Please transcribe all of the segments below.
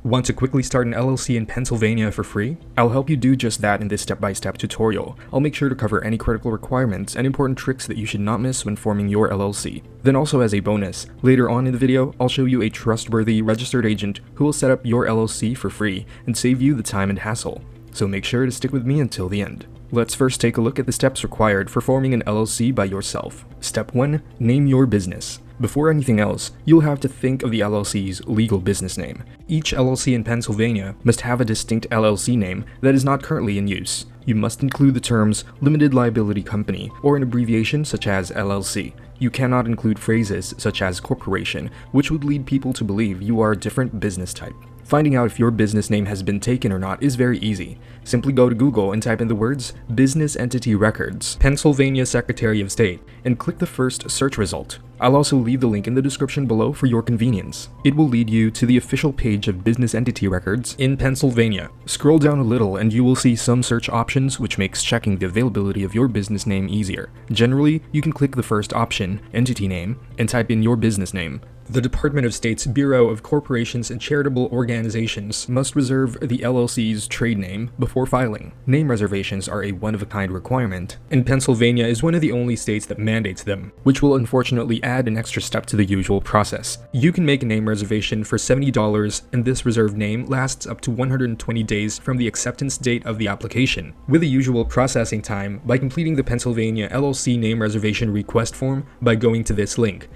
Want to quickly start an LLC in Pennsylvania for free? I'll help you do just that in this step-by-step tutorial. I'll make sure to cover any critical requirements and important tricks that you should not miss when forming your LLC. Then also as a bonus, later on in the video, I'll show you a trustworthy registered agent who will set up your LLC for free and save you the time and hassle. So make sure to stick with me until the end. Let's first take a look at the steps required for forming an LLC by yourself. Step 1. Name your business. Before anything else, you'll have to think of the LLC's legal business name. Each LLC in Pennsylvania must have a distinct LLC name that is not currently in use. You must include the terms limited liability company or an abbreviation such as LLC. You cannot include phrases such as corporation, which would lead people to believe you are a different business type. Finding out if your business name has been taken or not is very easy. Simply go to Google and type in the words Business Entity Records, Pennsylvania Secretary of State, and click the first search result. I'll also leave the link in the description below for your convenience. It will lead you to the official page of Business Entity Records in Pennsylvania. Scroll down a little and you will see some search options, which makes checking the availability of your business name easier. Generally, you can click the first option, Entity Name, and type in your business name. The Department of State's Bureau of Corporations and Charitable Organizations must reserve the LLC's trade name before filing. Name reservations are a one-of-a-kind requirement, and Pennsylvania is one of the only states that mandates them, which will unfortunately add an extra step to the usual process. You can make a name reservation for $70, and this reserved name lasts up to 120 days from the acceptance date of the application, with the usual processing time by completing the Pennsylvania LLC name reservation request form by going to this link.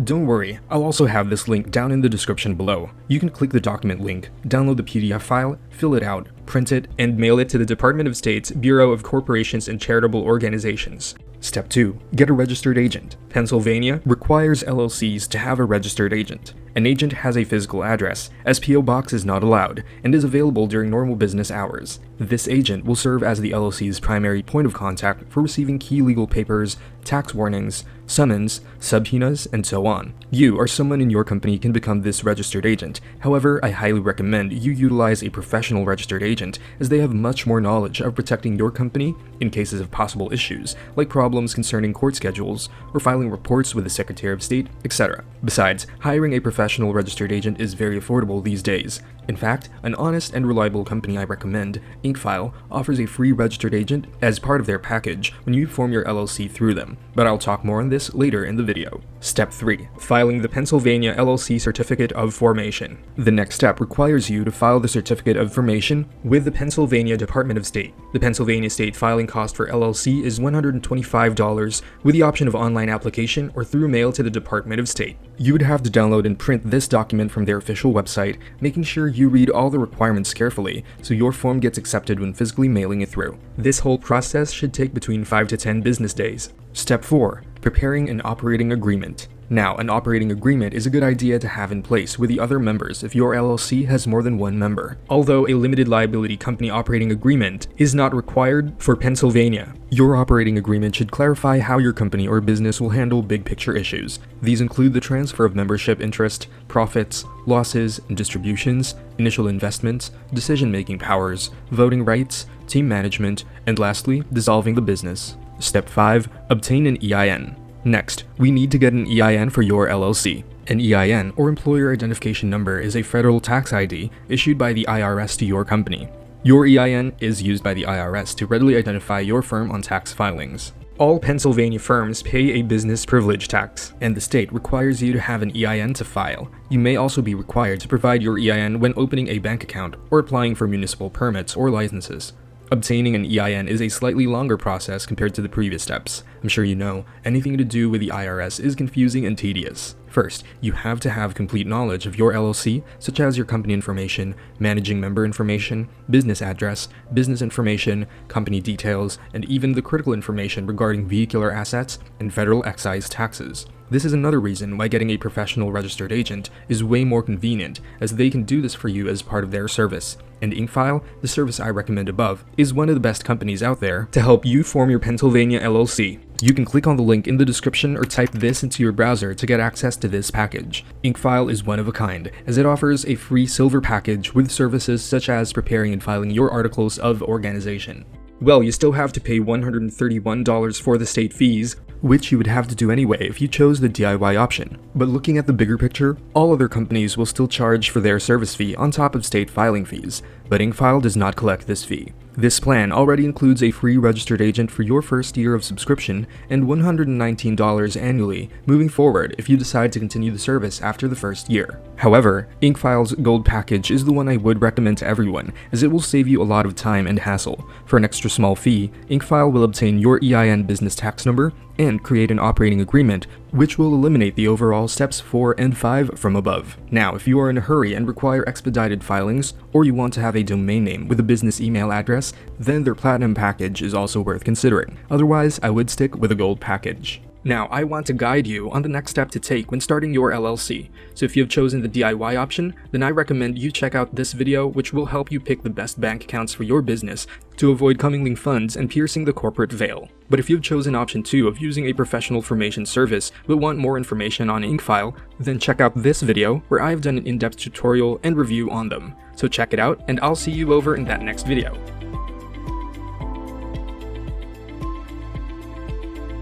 Don't worry, I'll also have this link down in the description below. You can click the document link, download the PDF file, fill it out, print it, and mail it to the Department of State's Bureau of Corporations and Charitable Organizations. Step 2. Get a registered agent. Pennsylvania requires LLCs to have a registered agent. An agent has a physical address, as P.O. Box is not allowed, and is available during normal business hours. This agent will serve as the LLC's primary point of contact for receiving key legal papers, tax warnings, summons, subpoenas, and so on. You or someone in your company can become this registered agent. However, I highly recommend you utilize a professional registered agent, as they have much more knowledge of protecting your company in cases of possible issues, like problems concerning court schedules, or filing reports with the Secretary of State, etc. Besides, hiring a professional registered agent is very affordable these days. In fact, an honest and reliable company I recommend, InkFile, offers a free registered agent as part of their package when you form your LLC through them, but I'll talk more on this later in the video. Step 3. Filing the Pennsylvania LLC Certificate of Formation. The next step requires you to file the Certificate of Formation with the Pennsylvania Department of State. The Pennsylvania state filing cost for LLC is $125 with the option of online application or through mail to the Department of State. You would have to download and print this document from their official website, making sure you read all the requirements carefully so your form gets accepted when physically mailing it through. This whole process should take between 5 to 10 business days. Step 4. Preparing an operating agreement. Now, an operating agreement is a good idea to have in place with the other members if your LLC has more than one member. Although a limited liability company operating agreement is not required for Pennsylvania, your operating agreement should clarify how your company or business will handle big picture issues. These include the transfer of membership interest, profits, losses and distributions, initial investments, decision-making powers, voting rights, team management, and lastly, dissolving the business. Step 5. Obtain an EIN. Next, we need to get an EIN for your LLC. An EIN, or Employer Identification Number, is a federal tax ID issued by the IRS to your company. Your EIN is used by the IRS to readily identify your firm on tax filings. All Pennsylvania firms pay a business privilege tax, and the state requires you to have an EIN to file. You may also be required to provide your EIN when opening a bank account or applying for municipal permits or licenses. Obtaining an EIN is a slightly longer process compared to the previous steps. I'm sure you know, anything to do with the IRS is confusing and tedious. First, you have to have complete knowledge of your LLC, such as your company information, managing member information, business address, business information, company details, and even the critical information regarding vehicular assets and federal excise taxes. This is another reason why getting a professional registered agent is way more convenient, as they can do this for you as part of their service. And InkFile, the service I recommend above, is one of the best companies out there to help you form your Pennsylvania LLC. You can click on the link in the description or type this into your browser to get access to this package. InkFile is one of a kind, as it offers a free silver package with services such as preparing and filing your articles of organization. Well, you still have to pay $131 for the state fees, which you would have to do anyway if you chose the DIY option. But looking at the bigger picture, all other companies will still charge for their service fee on top of state filing fees, but InkFile does not collect this fee. This plan already includes a free registered agent for your first year of subscription and $119 annually moving forward if you decide to continue the service after the first year. However, InkFile's Gold package is the one I would recommend to everyone, as it will save you a lot of time and hassle. For an extra small fee, InkFile will obtain your EIN business tax number and create an operating agreement, which will eliminate the overall steps 4 and 5 from above. Now, if you are in a hurry and require expedited filings, or you want to have a domain name with a business email address, then their Platinum package is also worth considering. Otherwise, I would stick with a Gold package. Now, I want to guide you on the next step to take when starting your LLC, so if you have chosen the DIY option, then I recommend you check out this video, which will help you pick the best bank accounts for your business to avoid commingling funds and piercing the corporate veil. But if you've chosen option 2 of using a professional formation service but want more information on InkFile, then check out this video where I have done an in-depth tutorial and review on them. So check it out, and I'll see you over in that next video.